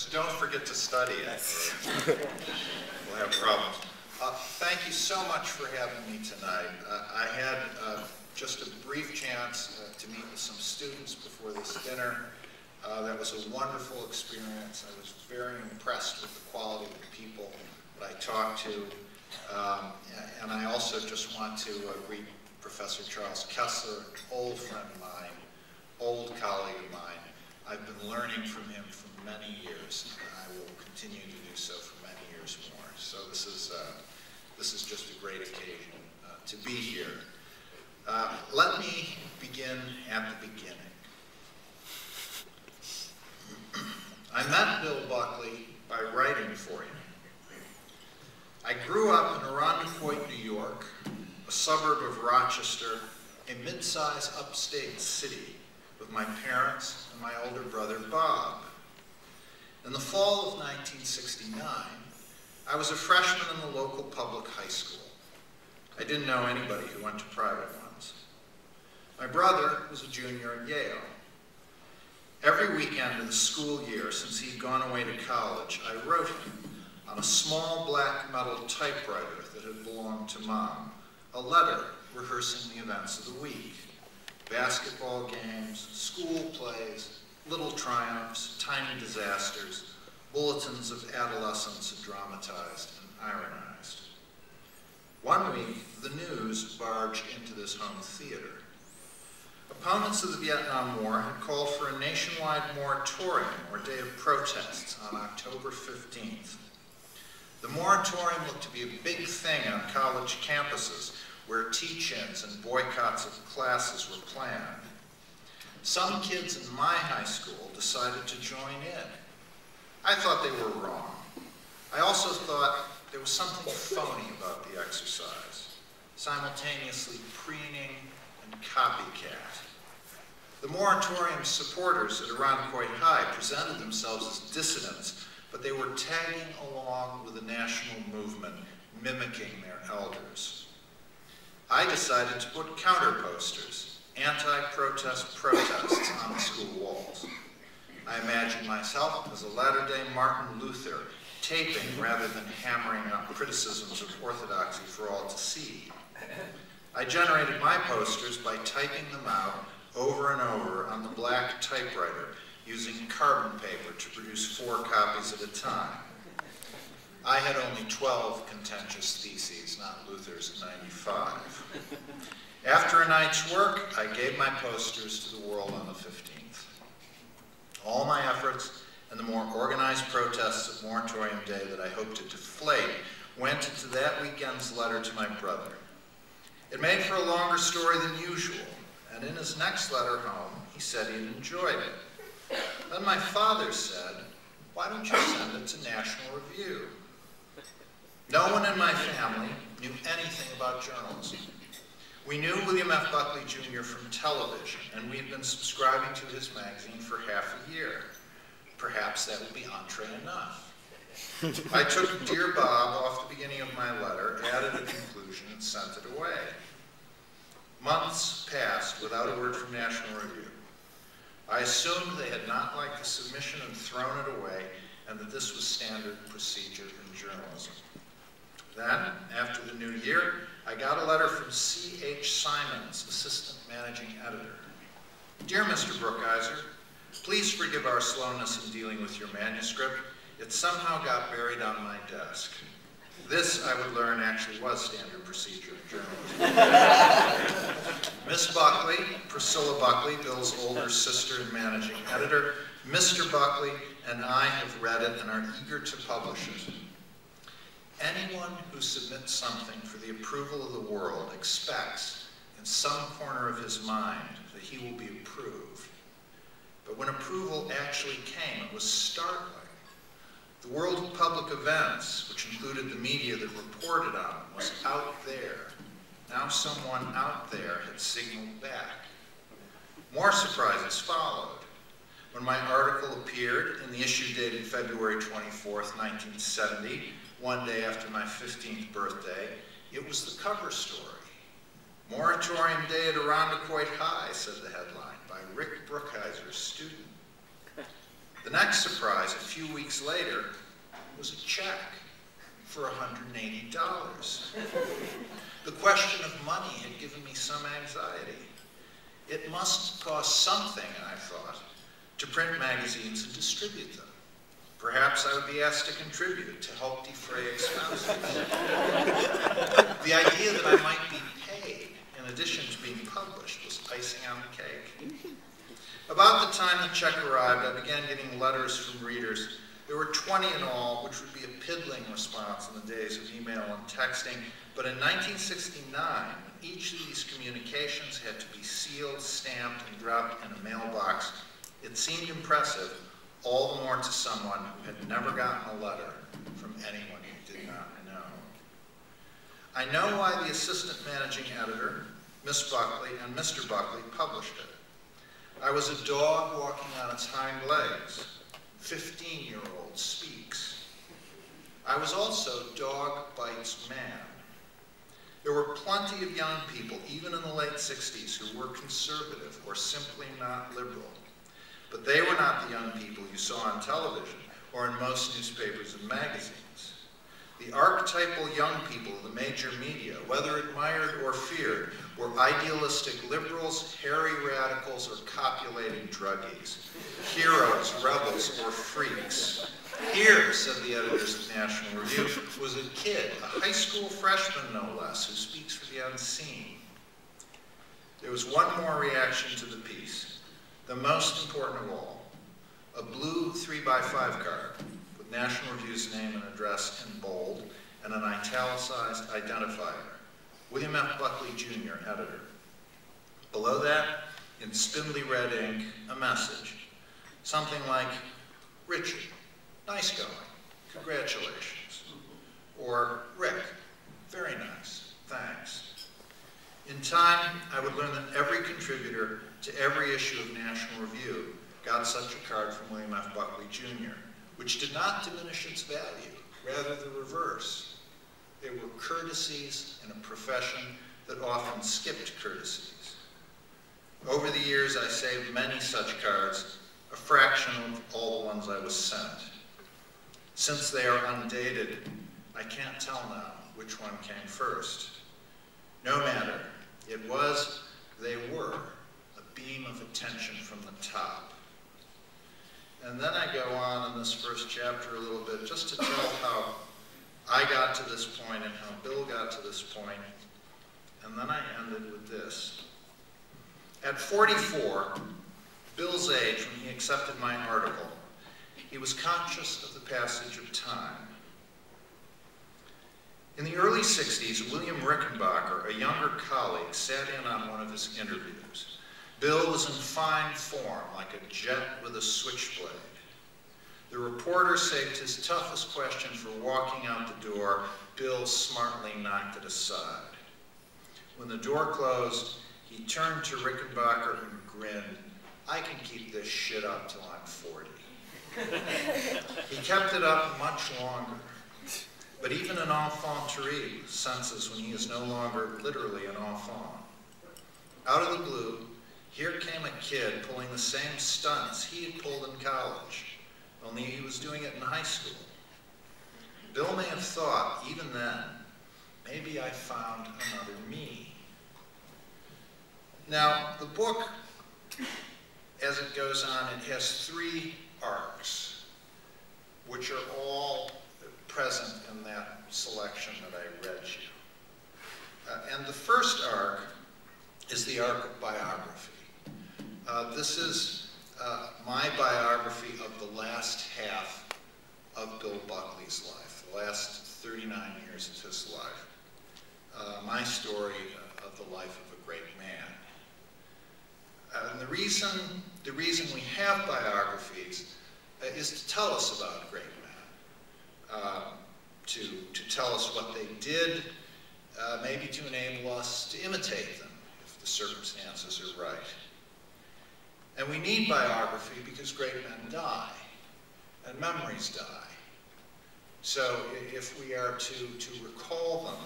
Just don't forget to study it, or we'll have problems. Thank you so much for having me tonight. I had just a brief chance to meet with some students before this dinner. That was a wonderful experience. I was very impressed with the quality of the people that I talked to. And I also just want to greet Professor Charles Kessler, an old friend of mine, old colleague of mine. I've been learning from him for many years, and I will continue to do so for many years more. So this is just a great occasion to be here. Let me begin at the beginning. I met Bill Buckley by writing for him. I grew up in Arundecoit, New York, a suburb of Rochester, a mid-sized upstate city, with my parents and my older brother, Bob. In the fall of 1969, I was a freshman in the local public high school. I didn't know anybody who went to private ones. My brother was a junior at Yale. Every weekend of the school year since he'd gone away to college, I wrote him on a small black metal typewriter that had belonged to Mom, a letter rehearsing the events of the week. Basketball games, school plays, little triumphs, tiny disasters, bulletins of adolescence dramatized and ironized. One week, the news barged into this home theater. Opponents of the Vietnam War had called for a nationwide moratorium or day of protests on October 15th. The moratorium looked to be a big thing on college campuses where teach-ins and boycotts of classes were planned. Some kids in my high school decided to join in. I thought they were wrong. I also thought there was something phony about the exercise, simultaneously preening and copycat. The moratorium supporters at Arundecoit High presented themselves as dissidents, but they were tagging along with the national movement, mimicking their elders. I decided to put counter posters, anti-protest protests on the school walls. I imagined myself as a latter-day Martin Luther, taping rather than hammering out criticisms of orthodoxy for all to see. I generated my posters by typing them out over and over on the black typewriter, using carbon paper to produce 4 copies at a time. I had only 12 contentious theses, not Luther's 95. After a night's work, I gave my posters to the world on the 15th. All my efforts and the more organized protests of Moratorium Day that I hoped to deflate went into that weekend's letter to my brother. It made for a longer story than usual, and in his next letter home, he said he'd enjoyed it. Then my father said, "Why don't you send it to National Review?" No one in my family knew anything about journalism. We knew William F. Buckley Jr. from television, and we'd been subscribing to his magazine for half a year. Perhaps that would be entree enough. I took Dear Bob off the beginning of my letter, added a conclusion, and sent it away. Months passed without a word from National Review. I assumed they had not liked the submission and thrown it away, and that this was standard procedure in journalism. Then, after the new year, I got a letter from C.H. Simons, Assistant Managing Editor. Dear Mr. Brookhiser, please forgive our slowness in dealing with your manuscript. It somehow got buried on my desk. This, I would learn, actually was standard procedure in journalism. Miss Buckley, Priscilla Buckley, Bill's older sister and managing editor, Mr. Buckley, and I have read it and are eager to publish it. Anyone who submits something for the approval of the world expects, in some corner of his mind, that he will be approved. But when approval actually came, it was startling. The world of public events, which included the media that reported on them, was out there. Now someone out there had signaled back. More surprises followed. When my article appeared in the issue dated February 24th, 1970, one day after my 15th birthday, it was the cover story. Moratorium Day at Arundecoit High, said the headline, by Rick Brookhiser, student. The next surprise, a few weeks later, was a check for $180. The question of money had given me some anxiety. It must cost something, I thought, to print magazines and distribute them. Perhaps I would be asked to contribute to help defray expenses. The idea that I might be paid in addition to being published was icing on the cake. About the time the check arrived, I began getting letters from readers. There were 20 in all, which would be a piddling response in the days of email and texting. But in 1969, when each of these communications had to be sealed, stamped, and dropped in a mailbox, it seemed impressive, all the more to someone who had never gotten a letter from anyone he did not know. I know why the assistant managing editor, Miss Buckley, and Mr. Buckley published it. I was a dog walking on its hind legs. 15-year-old speaks. I was also dog bites man. There were plenty of young people, even in the late 60s, who were conservative or simply not liberal. But they were not the young people you saw on television or in most newspapers and magazines. The archetypal young people of the major media, whether admired or feared, were idealistic liberals, hairy radicals, or copulating druggies, heroes, rebels, or freaks. Here, said the editors of National Review, was a kid, a high school freshman no less, who speaks for the unseen. There was one more reaction to the piece, the most important of all, a blue 3x5 card with National Review's name and address in bold and an italicized identifier, William F. Buckley, Jr., editor. Below that, in spindly red ink, a message, something like, Richard, nice going, congratulations. Or, Rick, very nice, thanks. In time, I would learn that every contributor to every issue of National Review got such a card from William F. Buckley, Jr., which did not diminish its value, rather the reverse. They were courtesies in a profession that often skipped courtesies. Over the years, I saved many such cards, a fraction of all the ones I was sent. Since they are undated, I can't tell now which one came first. No matter, it was, they were, a beam of attention from the top. And then I go on in this first chapter a little bit just to tell how I got to this point and how Bill got to this point, and then I ended with this. At 44, Bill's age, when he accepted my article, he was conscious of the passage of time. In the early 60s, William Rickenbacker, a younger colleague, sat in on one of his interviews. Bill was in fine form, like a jet with a switchblade. The reporter saved his toughest question for walking out the door. Bill smartly knocked it aside. When the door closed, he turned to Rickenbacker and grinned. I can keep this shit up till I'm 40. He kept it up much longer. But even an enfant terrible senses when he is no longer literally an enfant. Out of the blue, here came a kid pulling the same stunts he had pulled in college, only he was doing it in high school. Bill may have thought, even then, maybe I found another me. Now, the book, as it goes on, it has 3 arcs, which are all present in that selection that I read you. And the first arc is the arc of biography. This is my biography of the last half of Bill Buckley's life, the last 39 years of his life. My story of the life of a great man. And the reason we have biographies is to tell us about great men, to tell us what they did, maybe to enable us to imitate them if the circumstances are right. And we need biography because great men die, and memories die. So if we are to recall them,